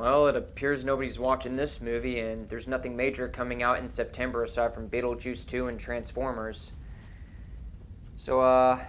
Well, it appears nobody's watching this movie, and there's nothing major coming out in September aside from Beetlejuice 2 and Transformers. So,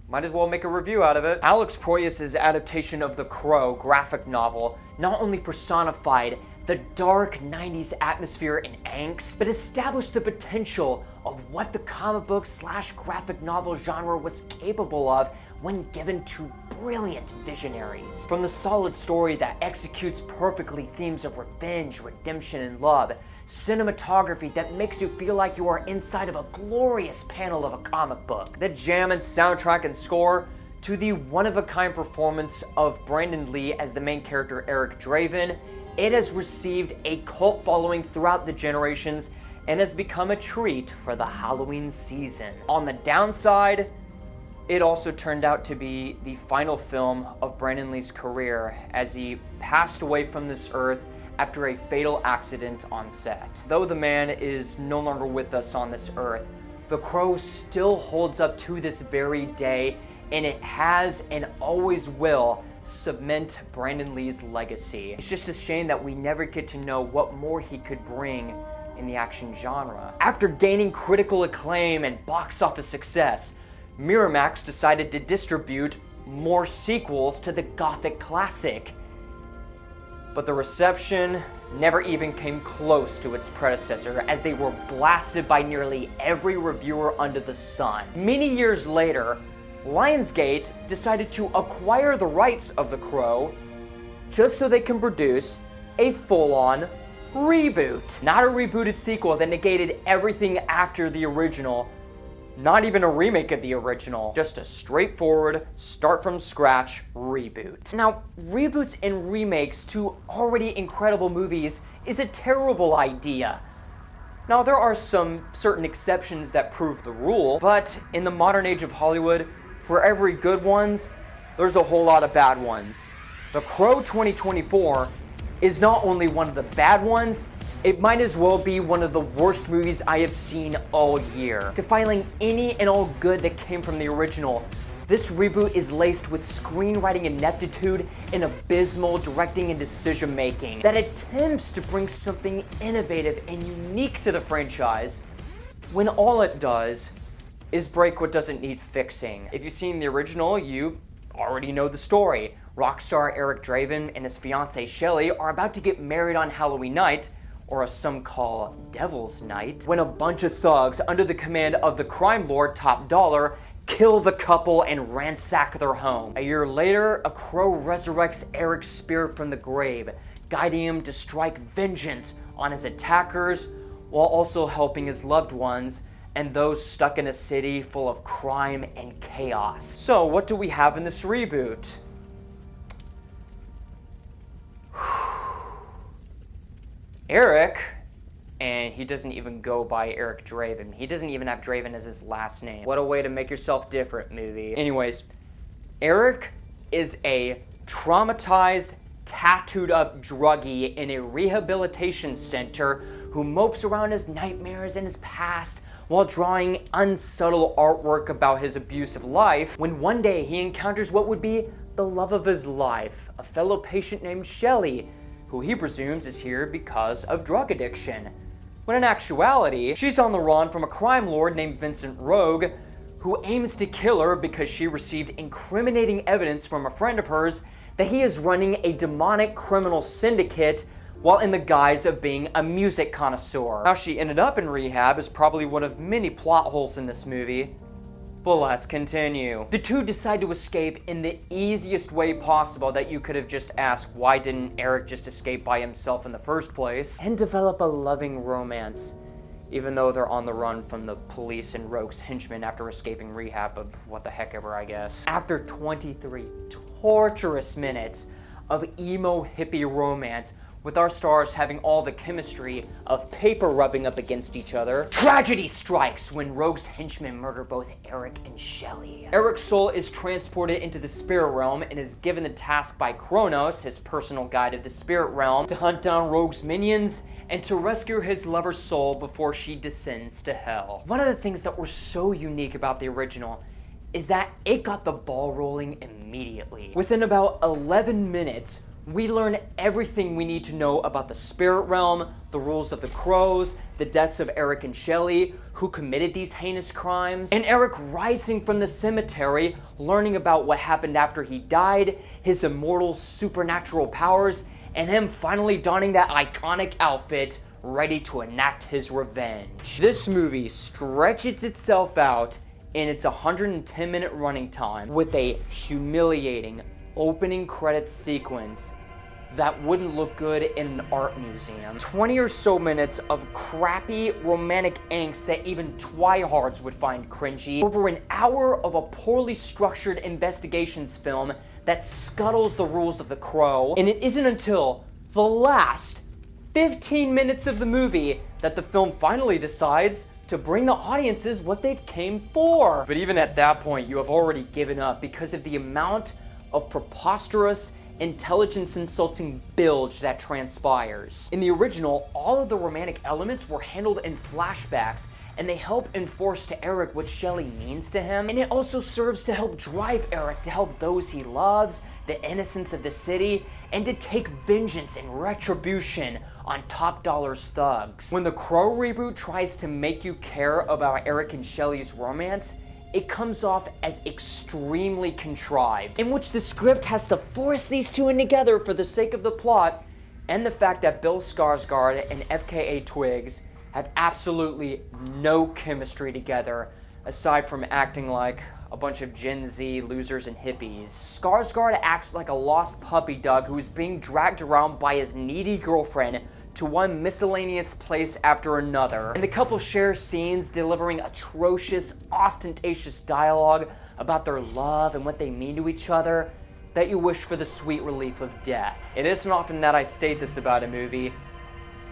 might as well make a review out of it. Alex Proyas' adaptation of The Crow graphic novel not only personified the dark 90s atmosphere and angst, but established the potential of what the comic book / graphic novel genre was capable of when given to brilliant visionaries. From the solid story that executes perfectly themes of revenge, redemption, and love, cinematography that makes you feel like you are inside of a glorious panel of a comic book, the jam and soundtrack and score, to the one-of-a-kind performance of Brandon Lee as the main character Eric Draven, it has received a cult following throughout the generations and has become a treat for the Halloween season. On the downside, it also turned out to be the final film of Brandon Lee's career as he passed away from this earth after a fatal accident on set. Though the man is no longer with us on this earth, The Crow still holds up to this very day, and it has and always will cement Brandon Lee's legacy. It's just a shame that we never get to know what more he could bring in the action genre. After gaining critical acclaim and box office success, Miramax decided to distribute more sequels to the Gothic classic. But the reception never even came close to its predecessor, as they were blasted by nearly every reviewer under the sun. Many years later, Lionsgate decided to acquire the rights of The Crow just so they can produce a full-on reboot. Not a rebooted sequel that negated everything after the original, not even a remake of the original, just a straightforward, start-from-scratch reboot. Now, reboots and remakes to already incredible movies is a terrible idea. Now, there are some certain exceptions that prove the rule, but in the modern age of Hollywood, for every good ones, there's a whole lot of bad ones. The Crow 2024 is not only one of the bad ones, it might as well be one of the worst movies I have seen all year. Defiling any and all good that came from the original, this reboot is laced with screenwriting ineptitude and abysmal directing and decision making that attempts to bring something innovative and unique to the franchise, when all it does is break what doesn't need fixing. If you've seen the original, you already know the story. Rock star Eric Draven and his fiancée Shelley are about to get married on Halloween night, or as some call Devil's Night, when a bunch of thugs under the command of the crime lord Top Dollar kill the couple and ransack their home. A year later, a crow resurrects Eric's spirit from the grave, guiding him to strike vengeance on his attackers while also helping his loved ones and those stuck in a city full of crime and chaos. So, what do we have in this reboot? Eric, and he doesn't even go by Eric Draven. He doesn't even have Draven as his last name. What a way to make yourself different, movie. Anyways, Eric is a traumatized, tattooed up druggie in a rehabilitation center who mopes around his nightmares and his past while drawing unsubtle artwork about his abusive life, when one day he encounters what would be the love of his life, a fellow patient named Shelley, who he presumes is here because of drug addiction, when in actuality, she's on the run from a crime lord named Vincent Rogue, who aims to kill her because she received incriminating evidence from a friend of hers that he is running a demonic criminal syndicate while in the guise of being a music connoisseur. How she ended up in rehab is probably one of many plot holes in this movie, but let's continue. The two decide to escape in the easiest way possible that you could have just asked, why didn't Eric just escape by himself in the first place, and develop a loving romance, even though they're on the run from the police and Rogue's henchmen after escaping rehab, but what the heck ever, I guess. After 23 torturous minutes of emo hippie romance, with our stars having all the chemistry of paper rubbing up against each other, tragedy strikes when Rogue's henchmen murder both Eric and Shelley. Eric's soul is transported into the spirit realm and is given the task by Kronos, his personal guide of the spirit realm, to hunt down Rogue's minions and to rescue his lover's soul before she descends to hell. One of the things that were so unique about the original is that it got the ball rolling immediately. Within about 11 minutes, we learn everything we need to know about the spirit realm, the rules of the crows, the deaths of Eric and Shelley, who committed these heinous crimes, and Eric rising from the cemetery, learning about what happened after he died, his immortal supernatural powers, and him finally donning that iconic outfit, ready to enact his revenge. This movie stretches itself out in its 110-minute running time with a humiliating opening credits sequence that wouldn't look good in an art museum. 20 or so minutes of crappy romantic angst that even tryhards would find cringy. Over an hour of a poorly structured investigations film that scuttles the rules of the Crow. And it isn't until the last 15 minutes of the movie that the film finally decides to bring the audiences what they've came for. But even at that point, you have already given up because of the amount of preposterous, intelligence-insulting bilge that transpires. In the original, all of the romantic elements were handled in flashbacks, and they help enforce to Eric what Shelley means to him, and it also serves to help drive Eric to help those he loves, the innocents of the city, and to take vengeance and retribution on top dollar's thugs. When the Crow reboot tries to make you care about Eric and Shelley's romance, it comes off as extremely contrived, in which the script has to force these two in together for the sake of the plot, and the fact that Bill Skarsgård and FKA Twigs have absolutely no chemistry together, aside from acting like a bunch of Gen Z losers and hippies. Skarsgård acts like a lost puppy dog who's being dragged around by his needy girlfriend to one miscellaneous place after another. And the couple share scenes delivering atrocious, ostentatious dialogue about their love and what they mean to each other that you wish for the sweet relief of death. It isn't often that I state this about a movie,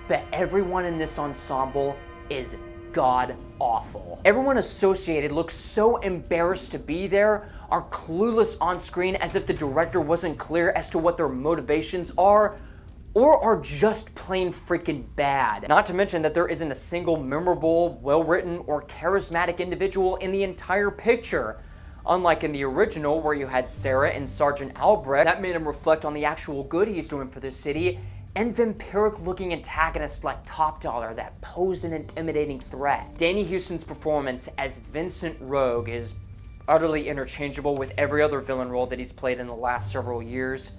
but everyone in this ensemble is god-awful. Everyone associated looks so embarrassed to be there, are clueless on screen as if the director wasn't clear as to what their motivations are, or are just plain freaking bad. Not to mention that there isn't a single memorable, well-written, or charismatic individual in the entire picture. Unlike in the original, where you had Sarah and Sergeant Albrecht, that made him reflect on the actual good he's doing for the city, and vampiric-looking antagonists like Top Dollar that pose an intimidating threat. Danny Houston's performance as Vincent Rogue is utterly interchangeable with every other villain role that he's played in the last several years,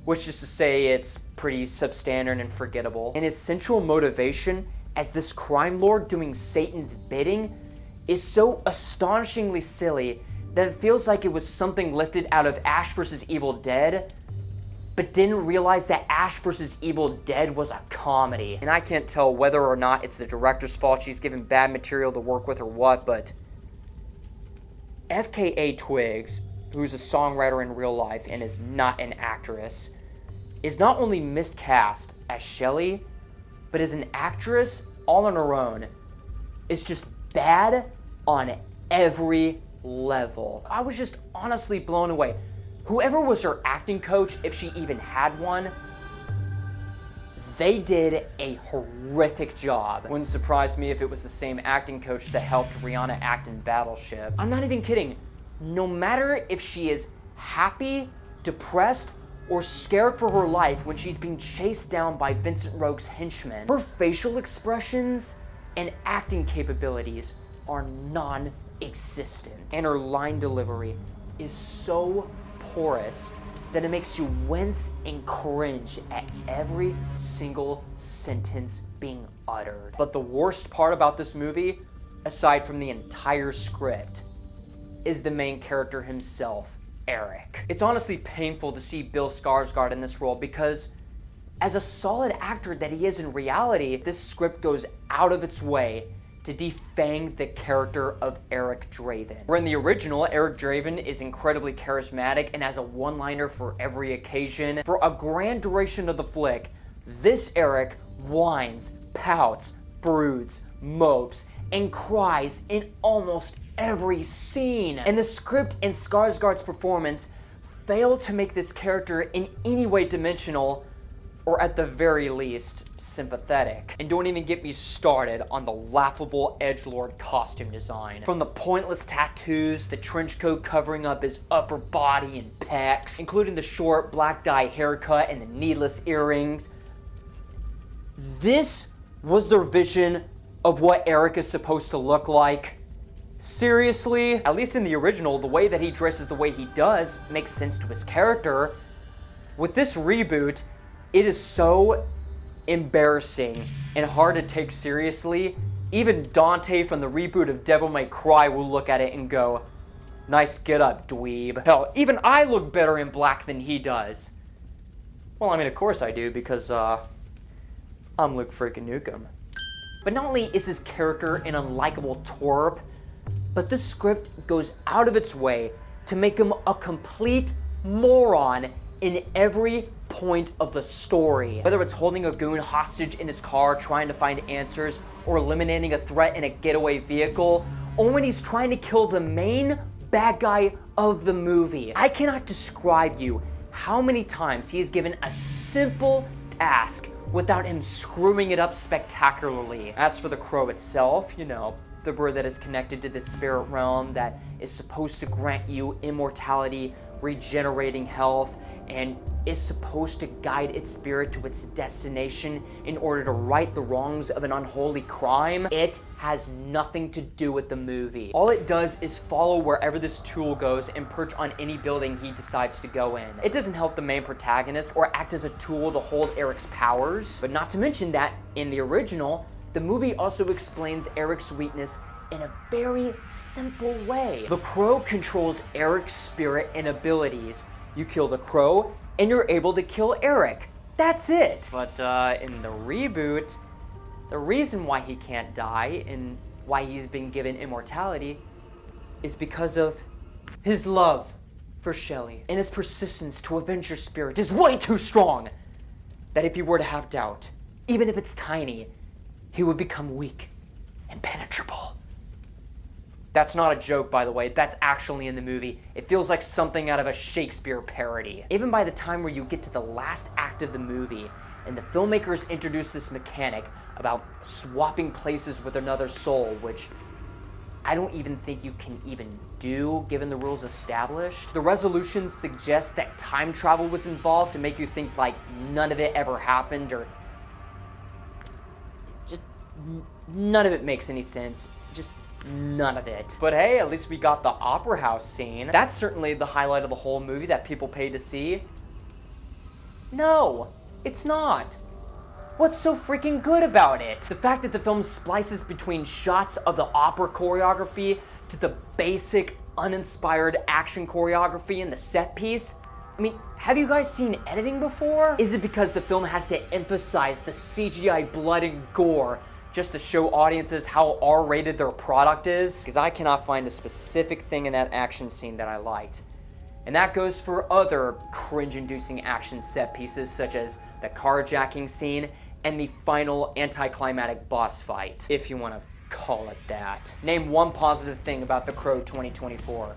which is to say it's pretty substandard and forgettable. And his central motivation as this crime lord doing Satan's bidding is so astonishingly silly that it feels like it was something lifted out of Ash vs. Evil Dead, but didn't realize that Ash vs. Evil Dead was a comedy. And I can't tell whether or not it's the director's fault she's given bad material to work with or what, but FKA Twigs, who's a songwriter in real life and is not an actress, is not only miscast as Shelley, but as an actress all on her own, is just bad on every level. I was just honestly blown away. Whoever was her acting coach, if she even had one, they did a horrific job. Wouldn't surprise me if it was the same acting coach that helped Rihanna act in Battleship. I'm not even kidding. No matter if she is happy, depressed, or scared for her life when she's being chased down by Vincent Rogue's henchmen, her facial expressions and acting capabilities are non-existent. And her line delivery is so porous that it makes you wince and cringe at every single sentence being uttered. But the worst part about this movie, aside from the entire script, is the main character himself, Eric. It's honestly painful to see Bill Skarsgård in this role because, as a solid actor that he is in reality, this script goes out of its way to defang the character of Eric Draven. Where in the original, Eric Draven is incredibly charismatic and has a one-liner for every occasion. For a grand duration of the flick, this Eric whines, pouts, broods, mopes, and cries in almost every scene. And the script and Skarsgård's performance fail to make this character in any way dimensional or at the very least, sympathetic. And don't even get me started on the laughable edgelord costume design. From the pointless tattoos, the trench coat covering up his upper body and pecs, including the short black dye haircut and the needless earrings. This was their vision of what Eric is supposed to look like. Seriously? At least in the original, the way that he dresses the way he does makes sense to his character. With this reboot, it is so embarrassing and hard to take seriously. Even Dante from the reboot of Devil May Cry will look at it and go, "Nice get up, dweeb." Hell, even I look better in black than he does. Well, I mean, of course I do, because, I'm Luke freaking Nukem. But not only is his character an unlikable twerp, but this script goes out of its way to make him a complete moron in every point of the story. Whether it's holding a goon hostage in his car trying to find answers, or eliminating a threat in a getaway vehicle, or when he's trying to kill the main bad guy of the movie. I cannot describe you how many times he is given a simple task without him screwing it up spectacularly. As for the crow itself, you know, the bird that is connected to the spirit realm that is supposed to grant you immortality, regenerating health, and is supposed to guide its spirit to its destination in order to right the wrongs of an unholy crime. It has nothing to do with the movie. All it does is follow wherever this tool goes and perch on any building he decides to go in. It doesn't help the main protagonist or act as a tool to hold Eric's powers. But not to mention that in the original, the movie also explains Eric's weakness in a very simple way. The crow controls Eric's spirit and abilities. You kill the crow, and you're able to kill Eric. That's it. But in the reboot, the reason why he can't die and why he's been given immortality is because of his love for Shelly. And his persistence to avenge her spirit is way too strong that if he were to have doubt, even if it's tiny, he would become weak, impenetrable. That's not a joke, by the way. That's actually in the movie. It feels like something out of a Shakespeare parody. Even by the time where you get to the last act of the movie, and the filmmakers introduce this mechanic about swapping places with another soul, which I don't even think you can even do, given the rules established. The resolution suggests that time travel was involved to make you think like none of it ever happened, or just none of it makes any sense. Just none of it. But hey, at least we got the opera house scene. That's certainly the highlight of the whole movie that people paid to see. No, it's not. What's so freaking good about it? The fact that the film splices between shots of the opera choreography to the basic, uninspired action choreography in the set piece. I mean, have you guys seen editing before? Is it because the film has to emphasize the CGI blood and gore just to show audiences how R-rated their product is? Because I cannot find a specific thing in that action scene that I liked. And that goes for other cringe-inducing action set pieces, such as the carjacking scene and the final anticlimactic boss fight, if you want to call it that. Name one positive thing about The Crow 2024.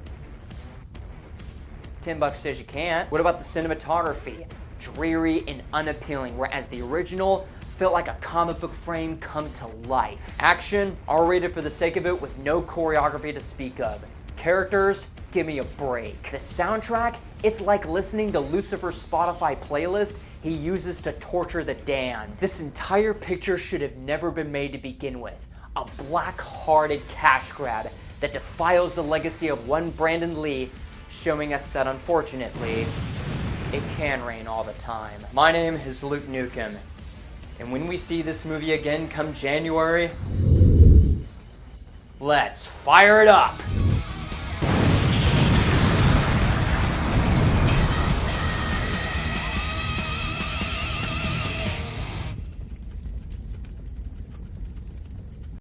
$10 says you can't. What about the cinematography? Dreary and unappealing, whereas the original felt like a comic book frame come to life. Action, R-rated for the sake of it, with no choreography to speak of. Characters, give me a break. The soundtrack, it's like listening to Lucifer's Spotify playlist he uses to torture the damned. This entire picture should have never been made to begin with. A black-hearted cash grab that defiles the legacy of one Brandon Lee, showing us that unfortunately, it can rain all the time. My name is Luke Nukem. And when we see this movie again come January, let's fire it up!